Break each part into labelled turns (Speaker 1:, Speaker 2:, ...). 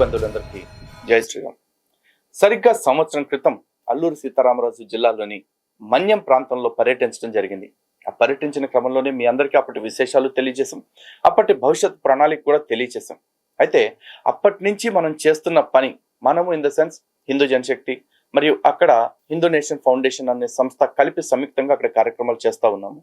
Speaker 1: బంధువులందరికీ జై శ్రీరామ్. సరిగ్గా సంవత్సరం క్రితం అల్లూరి సీతారామరాజు జిల్లాలోని మన్యం ప్రాంతంలో పర్యటించడం జరిగింది. ఆ పర్యటించిన క్రమంలోనే మీ అందరికీ అప్పటి విశేషాలు తెలియజేశాం, అప్పటి భవిష్యత్ ప్రణాళిక కూడా తెలియజేశాం. అయితే అప్పటి నుంచి మనం చేస్తున్న పని, మనము ఇన్ ద సెన్స్ హిందూ జనశక్తి మరియు అక్కడ హిందూ నేషన్ ఫౌండేషన్ అనే సంస్థ కలిపి సంయుక్తంగా అక్కడ కార్యక్రమాలు చేస్తూ ఉన్నాము.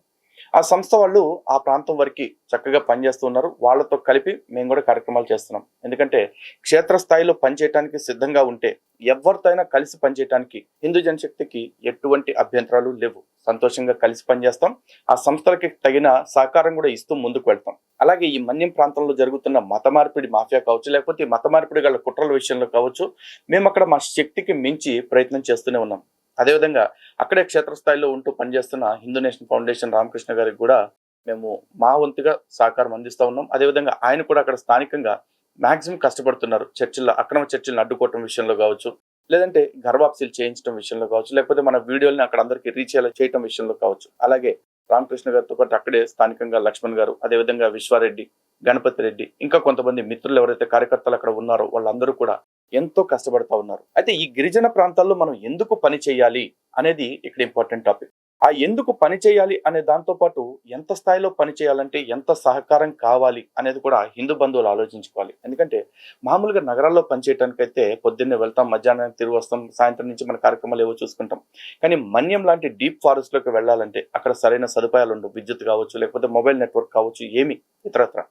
Speaker 1: ఆ సంస్థ వాళ్ళు ఆ ప్రాంతం వరకు చక్కగా పనిచేస్తూ ఉన్నారు. వాళ్ళతో కలిపి మేము కూడా కార్యక్రమాలు చేస్తున్నాం. ఎందుకంటే క్షేత్రస్థాయిలో పనిచేయడానికి సిద్ధంగా ఉంటే ఎవరితో అయినా కలిసి పనిచేయడానికి హిందూ జనశక్తికి ఎటువంటి అభ్యంతరాలు లేవు. సంతోషంగా కలిసి పనిచేస్తాం. ఆ సంస్థలకి తగిన సహకారం కూడా ఇస్తూ ముందుకు వెళ్తాం. అలాగే ఈ మన్యం ప్రాంతంలో జరుగుతున్న మత మార్పిడి మాఫియా కావచ్చు, లేకపోతే ఈ మత మార్పిడి గల కుట్రల విషయంలో కావచ్చు, మేము అక్కడ మా శక్తికి మించి ప్రయత్నం చేస్తూనే ఉన్నాం. అదేవిధంగా అక్కడే క్షేత్రస్థాయిలో ఉంటూ పనిచేస్తున్న హిందూ నేషన్ ఫౌండేషన్ రామకృష్ణ గారికి కూడా మేము మా వంతుగా సహకారం అందిస్తూ ఉన్నాం. అదేవిధంగా ఆయన కూడా అక్కడ స్థానికంగా మాక్సిమం కష్టపడుతున్నారు. అక్రమ చర్చిలను అడ్డుకోవటం విషయంలో కావచ్చు, లేదంటే గర్భాప్సీలు చేయించడం విషయంలో కావచ్చు, లేకపోతే మన వీడియోని అక్కడ అందరికీ రీచ్ చేయడం విషయంలో కావచ్చు. అలాగే రామకృష్ణ గారితో పాటు అక్కడే స్థానికంగా లక్ష్మణ్ గారు, అదేవిధంగా విశ్వారెడ్డి, గణపతి రెడ్డి, ఇంకా కొంతమంది మిత్రులు ఎవరైతే కార్యకర్తలు అక్కడ ఉన్నారో వాళ్ళందరూ కూడా ఎంతో కష్టపడతా ఉన్నారు. అయితే ఈ గిరిజన ప్రాంతాల్లో మనం ఎందుకు పని చేయాలి అనేది ఇక్కడ ఇంపార్టెంట్ టాపిక్. ఆ ఎందుకు పని చేయాలి అనే దాంతో పాటు ఎంత స్థాయిలో పని చేయాలంటే ఎంత సహకారం కావాలి అనేది కూడా హిందూ బంధువులు ఆలోచించుకోవాలి. ఎందుకంటే మామూలుగా నగరాల్లో పనిచేయడానికైతే పొద్దున్నే వెళ్తాం, మధ్యాహ్నం తిరిగి వస్తాం, సాయంత్రం నుంచి మన కార్యక్రమాలు ఏవో చూసుకుంటాం. కానీ మన్యం లాంటి డీప్ ఫారెస్ట్ లోకి వెళ్ళాలంటే అక్కడ సరైన సదుపాయాలు ఉండవు. విద్యుత్ కావచ్చు, లేకపోతే మొబైల్ నెట్వర్క్ కావచ్చు, ఏమి ఇతరత్ర.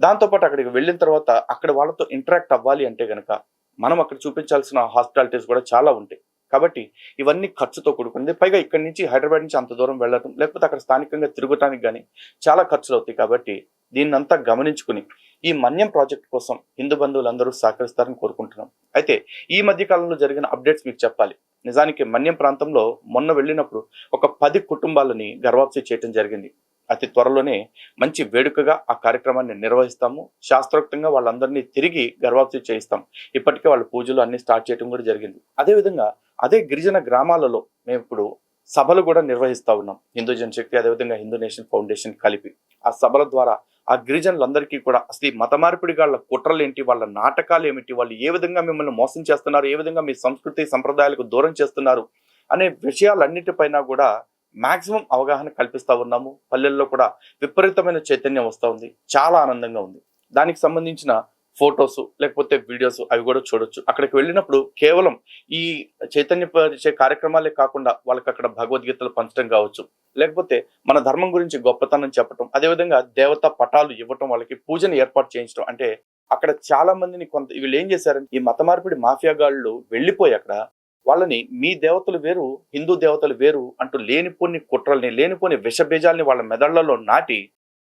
Speaker 1: దాంతోపాటు అక్కడికి వెళ్ళిన తర్వాత అక్కడ వాళ్ళతో ఇంటరాక్ట్ అవ్వాలి అంటే గనక మనం అక్కడ చూపించాల్సిన హాస్పిటాలిటీస్ కూడా చాలా ఉంటాయి. కాబట్టి ఇవన్నీ ఖర్చుతో కూడుకుంది. పైగా ఇక్కడి నుంచి హైదరాబాద్ నుంచి అంత దూరం వెళ్ళటం, లేకపోతే అక్కడ స్థానికంగా తిరగటానికి కానీ చాలా ఖర్చులు అవుతాయి. కాబట్టి దీన్నంతా గమనించుకుని ఈ మన్యం ప్రాజెక్ట్ కోసం హిందూ బంధువులందరూ సహకరిస్తారని కోరుకుంటున్నాం. అయితే ఈ మధ్య కాలంలో జరిగిన అప్డేట్స్ మీకు చెప్పాలి. నిజానికి మన్యం ప్రాంతంలో మొన్న వెళ్ళినప్పుడు ఒక 10 కుటుంబాలని గర్భాప్సీ చేయడం జరిగింది. అతి త్వరలోనే మంచి వేడుకగా ఆ కార్యక్రమాన్ని నిర్వహిస్తాము. శాస్త్రోక్తంగా వాళ్ళందరినీ తిరిగి గర్భాప్సీ చేయిస్తాం. ఇప్పటికే వాళ్ళ పూజలు అన్ని స్టార్ట్ చేయడం కూడా జరిగింది. అదేవిధంగా అదే గిరిజన గ్రామాలలో మేము ఇప్పుడు సభలు కూడా నిర్వహిస్తా ఉన్నాం. హిందూ జనశక్తి, అదేవిధంగా హిందూ నేషన్ ఫౌండేషన్ కలిపి ఆ సభల ద్వారా ఆ గిరిజనులందరికీ కూడా అసలు మత మార్పిడి వాళ్ళ కుట్రలు ఏంటి, వాళ్ళ నాటకాలు ఏమిటి, వాళ్ళు ఏ విధంగా మిమ్మల్ని మోసం చేస్తున్నారు, ఏ విధంగా మీ సంస్కృతి సంప్రదాయాలకు దూరం చేస్తున్నారు అనే విషయాలన్నిటిపైన కూడా మాక్సిమం అవగాహన కల్పిస్తా ఉన్నాము. పల్లెల్లో కూడా విపరీతమైన చైతన్యం వస్తూ ఉంది. చాలా ఆనందంగా ఉంది. దానికి సంబంధించిన ఫొటోస్ లేకపోతే వీడియోస్ అవి కూడా చూడొచ్చు. అక్కడికి వెళ్ళినప్పుడు కేవలం ఈ చైతన్యపరిచే కార్యక్రమాలే కాకుండా వాళ్ళకి అక్కడ భగవద్గీతలు పంచడం కావచ్చు, లేకపోతే మన ధర్మం గురించి గొప్పతనం చెప్పటం, అదేవిధంగా దేవతా పటాలు ఇవ్వటం, వాళ్ళకి పూజను ఏర్పాటు చేయించడం. అంటే అక్కడ చాలా మందిని వీళ్ళు ఏం చేశారంటే ఈ మత మార్పిడి మాఫియాగాళ్ళు వెళ్ళిపోయి అక్కడ వాళ్ళని మీ దేవతలు వేరు, హిందూ దేవతలు వేరు అంటూ లేనిపోని కుట్రల్ని, లేనిపోని విషబీజాలని వాళ్ళ మెదళ్లలో నాటి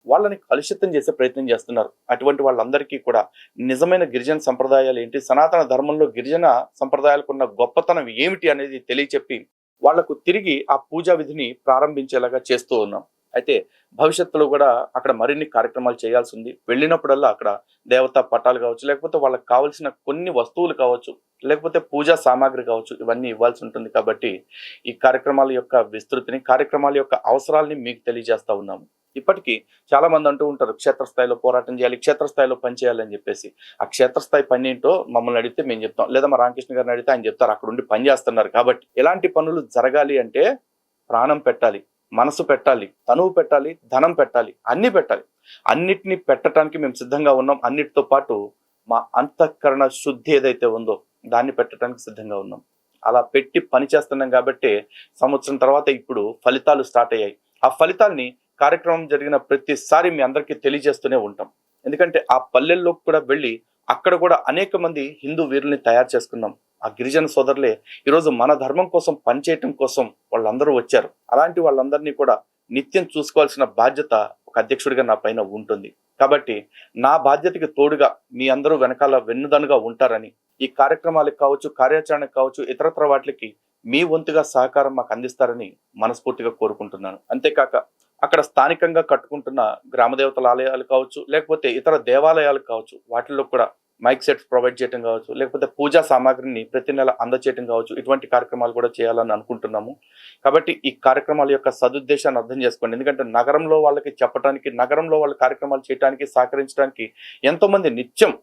Speaker 1: వాళ్ళని కలుషితం చేసే ప్రయత్నం చేస్తున్నారు. అటువంటి వాళ్ళందరికీ కూడా నిజమైన గిరిజన సంప్రదాయాలు ఏంటి, సనాతన ధర్మంలో గిరిజన సంప్రదాయాలకు ఉన్న గొప్పతనం ఏమిటి అనేది తెలియచెప్పి వాళ్లకు తిరిగి ఆ పూజా విధిని ప్రారంభించేలాగా చేస్తూ ఉన్నాం. అయితే భవిష్యత్తులో కూడా అక్కడ మరిన్ని కార్యక్రమాలు చేయాల్సి ఉంది. వెళ్ళినప్పుడల్లా అక్కడ దేవతా పటాలు కావచ్చు, లేకపోతే వాళ్ళకి కావాల్సిన కొన్ని వస్తువులు కావచ్చు, లేకపోతే పూజా సామాగ్రి కావచ్చు, ఇవన్నీ ఇవ్వాల్సి ఉంటుంది. కాబట్టి ఈ కార్యక్రమాల యొక్క విస్తృతిని, కార్యక్రమాల యొక్క అవసరాలని మీకు తెలియజేస్తా ఉన్నాము. ఇప్పటికీ చాలా మంది అంటూ ఉంటారు క్షేత్రస్థాయిలో పోరాటం చేయాలి, క్షేత్రస్థాయిలో పని చేయాలని చెప్పేసి. ఆ క్షేత్రస్థాయి పని ఏంటో మమ్మల్ని అడిగితే మేము చెప్తాం, లేదా మా రామకృష్ణ గారిని అడిగితే ఆయన చెప్తారు. అక్కడ ఉండి పని చేస్తున్నారు. కాబట్టి ఎలాంటి పనులు జరగాలి అంటే ప్రాణం పెట్టాలి, మనసు పెట్టాలి, తనువు పెట్టాలి, ధనం పెట్టాలి, అన్ని పెట్టాలి. అన్నిటినీ పెట్టడానికి మేము సిద్ధంగా ఉన్నాం. అన్నిటితో పాటు మా అంతఃకరణ శుద్ధి ఏదైతే ఉందో దాన్ని పెట్టడానికి సిద్ధంగా ఉన్నాం. అలా పెట్టి పని చేస్తున్నాం. కాబట్టి సంవత్సరం తర్వాత ఇప్పుడు ఫలితాలు స్టార్ట్ అయ్యాయి. ఆ ఫలితాల్ని కార్యక్రమం జరిగిన ప్రతిసారి మీ అందరికీ తెలియజేస్తూనే ఉంటాం. ఎందుకంటే ఆ పల్లెల్లోకి కూడా వెళ్ళి అక్కడ కూడా అనేక మంది హిందూ వీరుల్ని తయారు చేసుకున్నాం. ఆ గిరిజన సోదరులే ఈరోజు మన ధర్మం కోసం పనిచేయటం కోసం వాళ్ళందరూ వచ్చారు. అలాంటి వాళ్ళందరినీ కూడా నిత్యం చూసుకోవాల్సిన బాధ్యత ఒక అధ్యక్షుడిగా నా పైన ఉంటుంది. కాబట్టి నా బాధ్యతకి తోడుగా మీ అందరూ వెనకాల వెన్నుదనుగా ఉంటారని, ఈ కార్యక్రమాలకు కావచ్చు, కార్యాచరణకు కావచ్చు, ఇతరత్ర వాటికి మీ వంతుగా సహకారం మాకు అందిస్తారని మనస్ఫూర్తిగా కోరుకుంటున్నాను. అంతేకాక అక్కడ స్థానికంగా కట్టుకుంటున్న గ్రామదేవతల ఆలయాలు కావచ్చు, లేకపోతే ఇతర దేవాలయాలు కావచ్చు, వాటిల్లో కూడా మైక్ సెట్స్ ప్రొవైడ్ చేయడం కావచ్చు, లేకపోతే పూజా సామాగ్రిని ప్రతి నెల అందచేయడం కావచ్చు, ఇటువంటి కార్యక్రమాలు కూడా చేయాలని అనుకుంటున్నాము. కాబట్టి ఈ కార్యక్రమాల యొక్క సదుద్దేశాన్ని అర్థం చేసుకోండి. ఎందుకంటే నగరంలో వాళ్ళకి చెప్పడానికి, నగరంలో వాళ్ళ కార్యక్రమాలు చేయడానికి, సహకరించడానికి ఎంతో మంది నిత్యం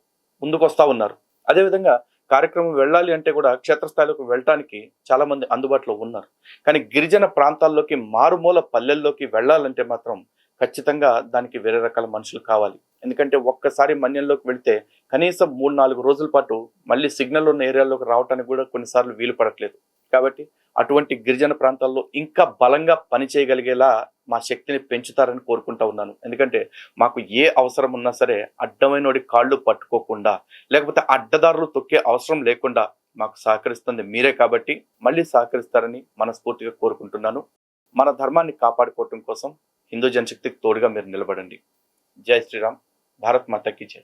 Speaker 1: ముందుకు వస్తూ ఉన్నారు. అదేవిధంగా కార్యక్రమం వెళ్ళాలి అంటే కూడా క్షేత్రస్థాయిలోకి వెళ్ళటానికి చాలా మంది అందుబాటులో ఉన్నారు. కానీ గిరిజన ప్రాంతాల్లోకి మారుమూల పల్లెల్లోకి వెళ్ళాలంటే మాత్రం ఖచ్చితంగా దానికి వేరే రకాల మనుషులు కావాలి. ఎందుకంటే ఒక్కసారి మన్యంలోకి వెళ్తే కనీసం 3-4 రోజుల పాటు మళ్ళీ సిగ్నల్ ఉన్న ఏరియాలోకి రావడానికి కూడా కొన్నిసార్లు వీలు పడట్లేదు. కాబట్టి అటువంటి గిరిజన ప్రాంతాల్లో ఇంకా బలంగా పని చేయగలిగేలా మా శక్తిని పెంచుతారని కోరుకుంటా ఉన్నాను. ఎందుకంటే మాకు ఏ అవసరం ఉన్నా సరే అడ్డమైనోడి కాళ్ళు పట్టుకోకుండా, లేకపోతే అడ్డదారులు తొక్కే అవసరం లేకుండా మాకు సహకరిస్తుంది మీరే కాబట్టి మళ్ళీ సహకరిస్తారని మనస్ఫూర్తిగా కోరుకుంటున్నాను. మన ధర్మాన్ని కాపాడుకోవటం కోసం హిందూ జనశక్తికి తోడుగా మీరు నిలబడండి. జై శ్రీరామ్. భారత్ మాతాకి జై.